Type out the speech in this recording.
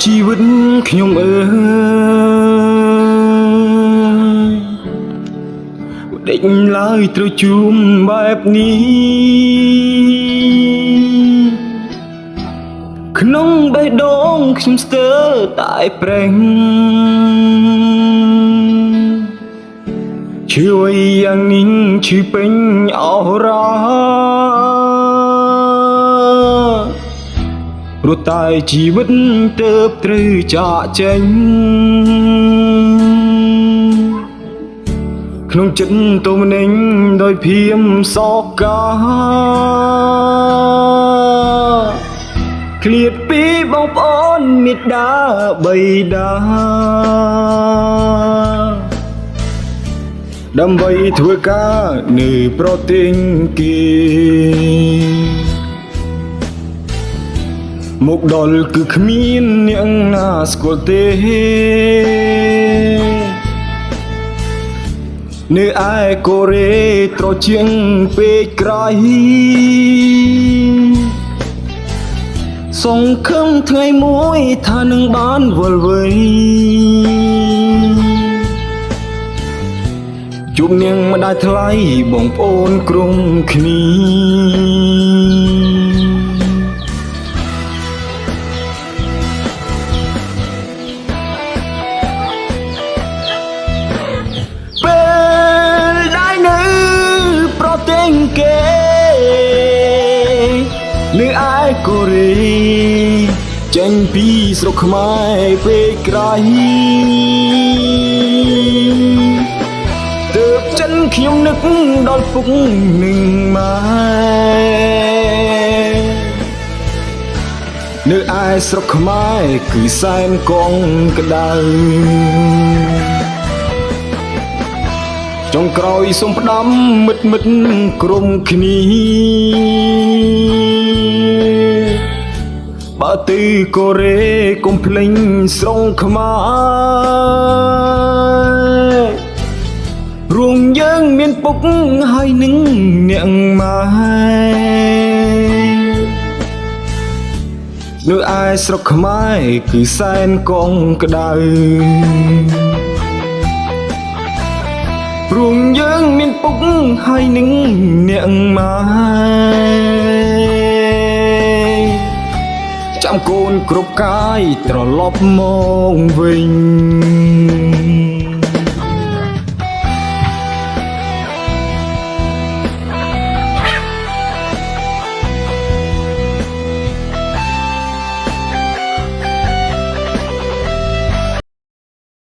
ជីវិតខ្ញុំអើយដេកឡើយត្រូវជួមបែបនេះក្នុងបេះដូងខ្ញុំស្ទើរតែប្រេងជួយយ៉ាងនេះឈឺពេញអរ៉ាព្រោះតែជីវិតទើបត្រូវចាកចេញក្នុងចិត្តទុំនេញដោយភៀមសោកាឃ្លាតពីបងប្អូនមេត្តាបិតាដើម្បីធ្វើការនៅប្រទេសគេមកដល់គឺគ្មានអ្នកណាស្គាល់ទេនៅឯកូរ៉េត្រជាងពេកក្រៃសង្ឃឹមថ្ងៃមួយថានឹងបានវិលវ័យជួបនាងម្ដាយថ្លៃបងប្អូនក្រុមគ្នាពេលដែលនៅប្រទេសគេនៅឯកូរ៉េចេញពីស្រុកខ្មែរពេកក្រៃទើបចិនខ្ញុំនឹកដល់ពុកនឹងម៉ែនៅឯស្រុកខ្មែរគឺសែនកងក្តៅចុងក្រោយសូមផ្ដាំមិត្តក្រុមគ្នាបើទីកូរ៉េកុំភ្លេចស្រុងខ្មែររួមយើងមានពុកហើយនឹងអ្នកម៉ែនៅឯស្រុកខ្មែរគឺសែនកងក្តៅរួមយើងមានពុកហើយនឹងអ្នកម៉ែចាំកូនគ្រប់កាយត្រឡប់មកវិញ